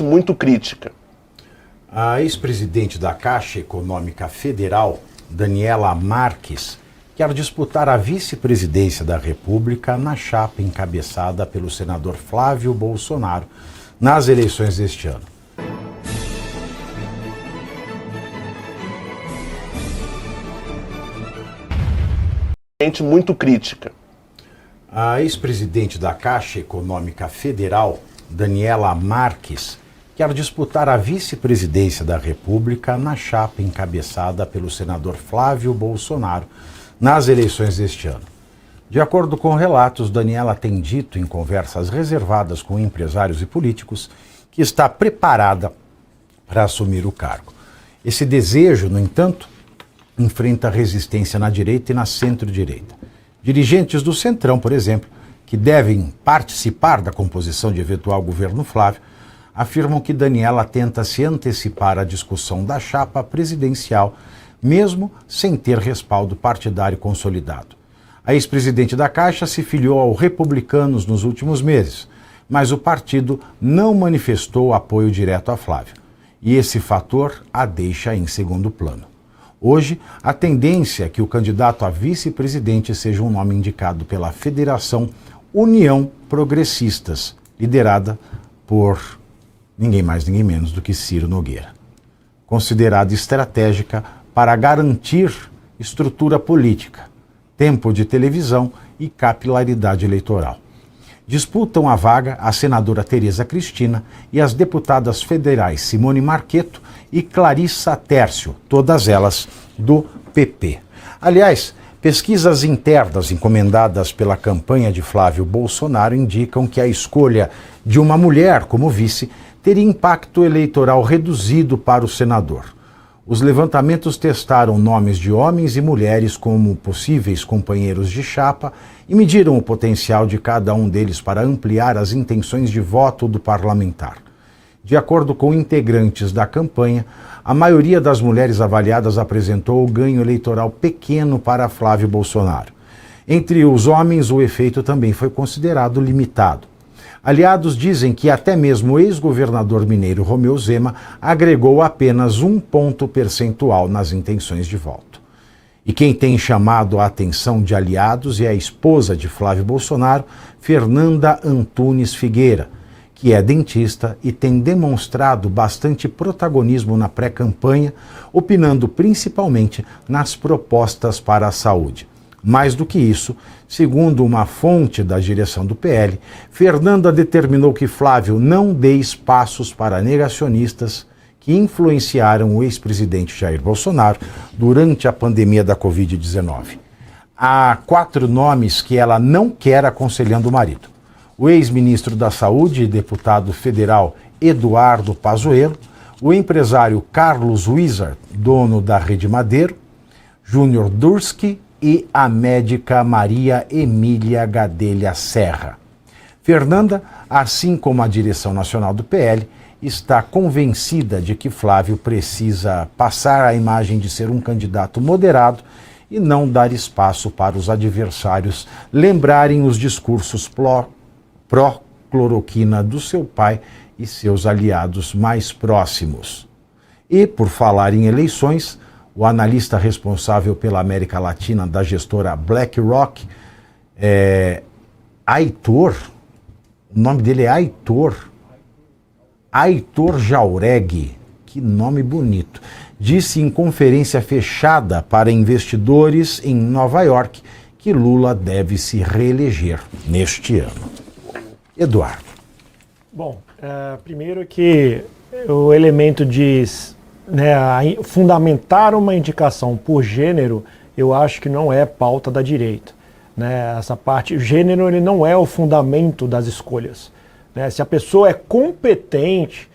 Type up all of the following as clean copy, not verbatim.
Muito crítica. A ex-presidente da Caixa Econômica Federal, Daniela Marques, quer disputar a vice-presidência da República na chapa encabeçada pelo senador Flávio Bolsonaro nas eleições deste ano. Muito crítica. A ex-presidente da Caixa Econômica Federal, Daniela Marques, quer disputar a vice-presidência da República na chapa encabeçada pelo senador Flávio Bolsonaro nas eleições deste ano. De acordo com relatos, Daniela tem dito em conversas reservadas com empresários e políticos que está preparada para assumir o cargo. Esse desejo, no entanto, enfrenta resistência na direita e na centro-direita. Dirigentes do Centrão, por exemplo, que devem participar da composição de eventual governo Flávio, afirmam que Daniela tenta se antecipar à discussão da chapa presidencial, mesmo sem ter respaldo partidário consolidado. A ex-presidente da Caixa se filiou ao Republicanos nos últimos meses, mas o partido não manifestou apoio direto a Flávio. E esse fator a deixa em segundo plano. Hoje, a tendência é que o candidato a vice-presidente seja um nome indicado pela Federação União Progressistas, liderada por ninguém mais, ninguém menos do que Ciro Nogueira. Considerada estratégica para garantir estrutura política, tempo de televisão e capilaridade eleitoral. Disputam a vaga a senadora Tereza Cristina e as deputadas federais Simone Marqueto e Clarissa Tércio, todas elas do PP. Aliás, pesquisas internas encomendadas pela campanha de Flávio Bolsonaro indicam que a escolha de uma mulher como vice teria impacto eleitoral reduzido para o senador. Os levantamentos testaram nomes de homens e mulheres como possíveis companheiros de chapa e mediram o potencial de cada um deles para ampliar as intenções de voto do parlamentar. De acordo com integrantes da campanha, a maioria das mulheres avaliadas apresentou o ganho eleitoral pequeno para Flávio Bolsonaro. Entre os homens, o efeito também foi considerado limitado. Aliados dizem que até mesmo o ex-governador mineiro Romeu Zema agregou apenas 1 ponto percentual nas intenções de voto. E quem tem chamado a atenção de aliados é a esposa de Flávio Bolsonaro, Fernanda Antunes Figueira, que é dentista e tem demonstrado bastante protagonismo na pré-campanha, opinando principalmente nas propostas para a saúde. Mais do que isso, segundo uma fonte da direção do PL, Fernanda determinou que Flávio não dê espaços para negacionistas que influenciaram o ex-presidente Jair Bolsonaro durante a pandemia da Covid-19. Há 4 nomes que ela não quer aconselhando o marido: o ex-ministro da Saúde e deputado federal Eduardo Pazuello, o empresário Carlos Wizard, dono da Rede Madeiro, Júnior Durski e a médica Maria Emília Gadelha Serra. Fernanda, assim como a direção nacional do PL, está convencida de que Flávio precisa passar a imagem de ser um candidato moderado e não dar espaço para os adversários lembrarem os discursos pró-cloroquina do seu pai e seus aliados mais próximos. E, por falar em eleições, o analista responsável pela América Latina da gestora BlackRock, Aitor, o nome dele é Aitor Jauregui, que nome bonito, disse em conferência fechada para investidores em Nova York que Lula deve se reeleger neste ano. Eduardo. Bom, primeiro que o elemento de fundamentar uma indicação por gênero, eu acho que não é pauta da direita. Essa parte, o gênero, ele não é o fundamento das escolhas. Se a pessoa é competente,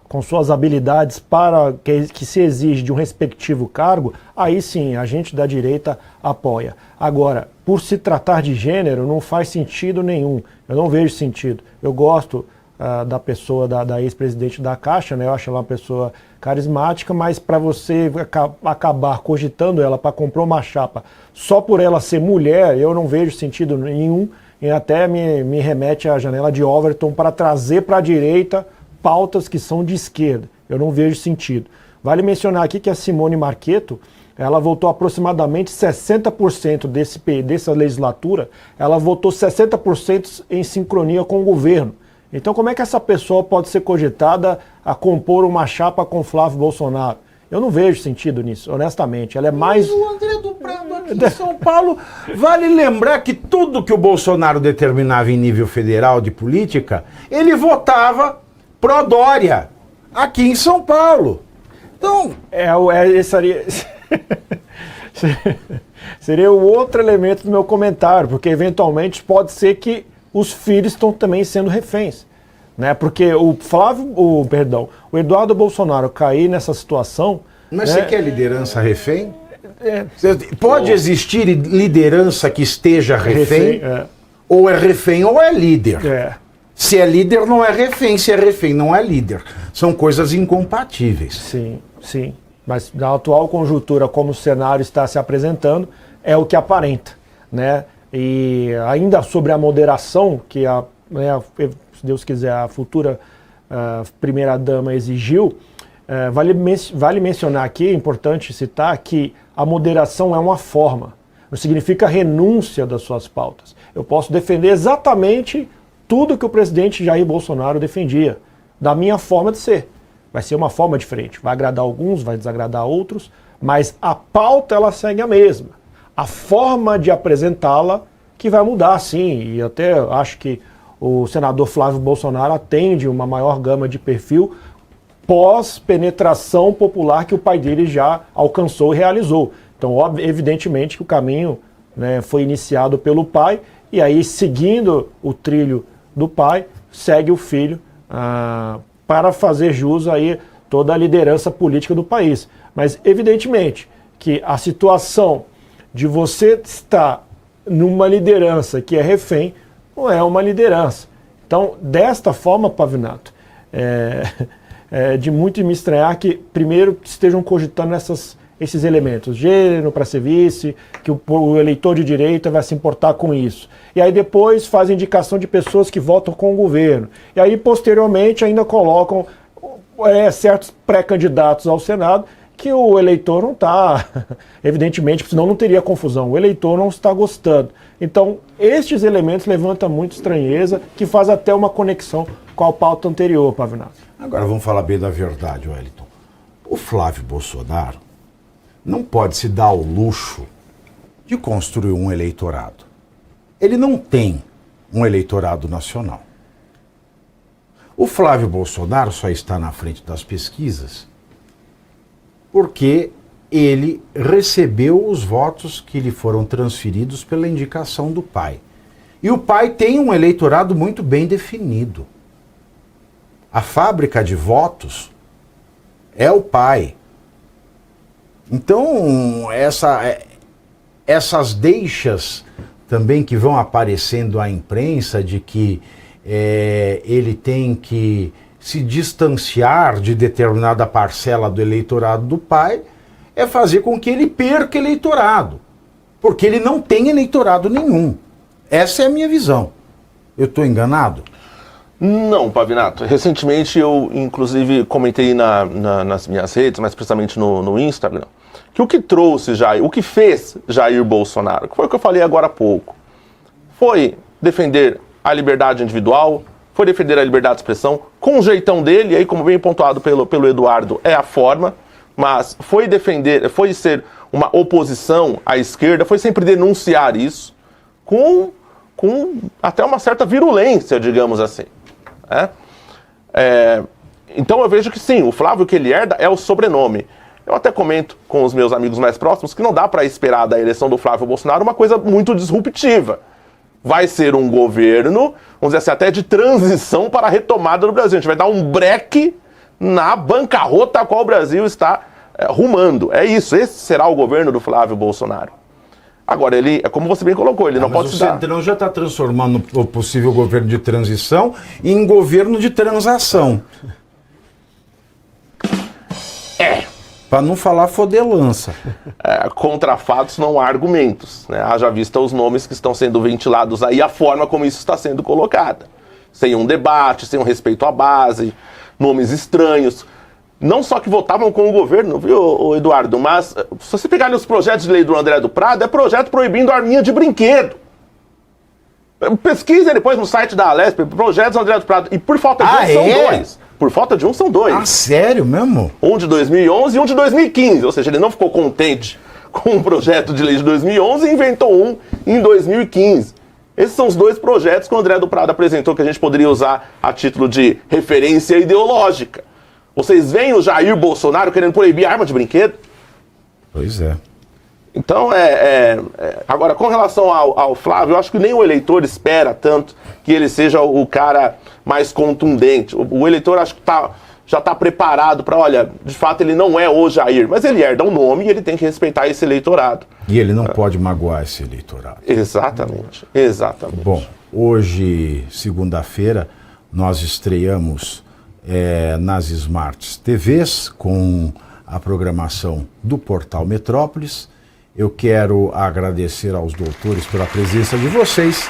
com suas habilidades para que se exige de um respectivo cargo, aí sim, a gente da direita apoia. Agora, por se tratar de gênero, não faz sentido nenhum. Eu não vejo sentido. Eu gosto da pessoa, da ex-presidente da Caixa, eu acho ela uma pessoa carismática, mas para você acabar cogitando ela para comprar uma chapa só por ela ser mulher, eu não vejo sentido nenhum, e até me remete à janela de Overton para trazer para a direita pautas que são de esquerda. Eu não vejo sentido. Vale mencionar aqui que a Simone Marchetto, ela votou aproximadamente 60% dessa legislatura, ela votou 60% em sincronia com o governo. Então como é que essa pessoa pode ser cogitada a compor uma chapa com Flávio Bolsonaro? Eu não vejo sentido nisso, honestamente. Ela é mais... Mas o André do Prado aqui em São Paulo, vale lembrar que tudo que o Bolsonaro determinava em nível federal de política, ele votava pró-Dória, aqui em São Paulo. Então... seria o outro elemento do meu comentário, porque eventualmente pode ser que os filhos estão também sendo reféns, né? Porque o Eduardo Bolsonaro cair nessa situação... Mas né? você quer liderança refém? Pode existir liderança que esteja refém? Ou é refém ou é líder. Se é líder, não é refém. Se é refém, não é líder. São coisas incompatíveis. Sim, sim. Mas na atual conjuntura, como o cenário está se apresentando, é o que aparenta, né? E ainda sobre a moderação que se Deus quiser, a futura primeira-dama exigiu, vale mencionar aqui, é importante citar, que a moderação é uma forma, não significa renúncia das suas pautas. Eu posso defender exatamente tudo que o presidente Jair Bolsonaro defendia, da minha forma de ser. Vai ser uma forma diferente, vai agradar alguns, vai desagradar outros, mas a pauta ela segue a mesma. A forma de apresentá-la que vai mudar, sim, e até acho que o senador Flávio Bolsonaro atende uma maior gama de perfil pós-penetração popular que o pai dele já alcançou e realizou. Então, evidentemente que o caminho, né, foi iniciado pelo pai, e aí, seguindo o trilho do pai, segue o filho para fazer jus aí toda a liderança política do país. Mas, evidentemente, que a situação de você estar numa liderança que é refém não é uma liderança. Então, desta forma, Pavinato, é de muito me estranhar que primeiro estejam cogitando esses elementos, gênero para ser vice, que o eleitor de direita vai se importar com isso. E aí depois faz indicação de pessoas que votam com o governo. E aí posteriormente ainda colocam certos pré-candidatos ao Senado que o eleitor não está, evidentemente, senão não teria confusão, o eleitor não está gostando. Então, estes elementos levantam muita estranheza, que faz até uma conexão com a pauta anterior, Pavinato. Agora vamos falar bem da verdade, Wellington. O Flávio Bolsonaro não pode se dar ao luxo de construir um eleitorado. Ele não tem um eleitorado nacional. O Flávio Bolsonaro só está na frente das pesquisas porque ele recebeu os votos que lhe foram transferidos pela indicação do pai. E o pai tem um eleitorado muito bem definido. A fábrica de votos é o pai. Então, essas deixas também que vão aparecendo à imprensa de que ele tem que se distanciar de determinada parcela do eleitorado do pai, é fazer com que ele perca eleitorado. Porque ele não tem eleitorado nenhum. Essa é a minha visão. Eu estou enganado? Não, Pavinato. Recentemente eu, inclusive, comentei nas minhas redes, mais precisamente no Instagram, que o que trouxe Jair, o que fez Jair Bolsonaro, que foi o que eu falei agora há pouco, foi defender a liberdade individual, foi defender a liberdade de expressão, com o jeitão dele, e aí, como bem pontuado pelo Eduardo, é a forma, mas foi ser uma oposição à esquerda, foi sempre denunciar isso, com até uma certa virulência, digamos assim. Então eu vejo que sim, o Flávio que ele herda é o sobrenome. Eu até comento com os meus amigos mais próximos que não dá para esperar da eleição do Flávio Bolsonaro uma coisa muito disruptiva. Vai ser um governo, vamos dizer assim, até de transição para a retomada do Brasil. A gente vai dar um breque na bancarrota a qual o Brasil está rumando. É isso, esse será o governo do Flávio Bolsonaro. Agora, ele, como você bem colocou, ele não pode se dar. O Centrão já está transformando o possível governo de transição em governo de transação. Para não falar fodelança. Contra fatos não há argumentos, né? Haja vista os nomes que estão sendo ventilados aí, a forma como isso está sendo colocada. Sem um debate, sem um respeito à base. nomes estranhos, não só que votavam com o governo, viu, ô Eduardo, mas se você pegar ali os projetos de lei do André do Prado, é projeto proibindo arminha de brinquedo. Pesquisa depois no site da Alesp, projetos do André do Prado, e por falta de são dois. Por falta de são dois. Ah, sério mesmo? Um de 2011 e um de 2015, ou seja, ele não ficou contente com o projeto de lei de 2011 e inventou um em 2015. Esses são os dois projetos que o André do Prado apresentou que a gente poderia usar a título de referência ideológica. Vocês veem o Jair Bolsonaro querendo proibir arma de brinquedo? Pois é. Então, agora, com relação ao Flávio, eu acho que nem o eleitor espera tanto que ele seja o cara mais contundente. O eleitor acho que já está preparado para, olha, de fato ele não é o Jair, mas ele herda um nome e ele tem que respeitar esse eleitorado. E ele não pode magoar esse eleitorado. Exatamente, exatamente. Bom, hoje, segunda-feira, nós estreamos nas Smart TVs com a programação do Portal Metrópolis. Eu quero agradecer aos doutores pela presença de vocês.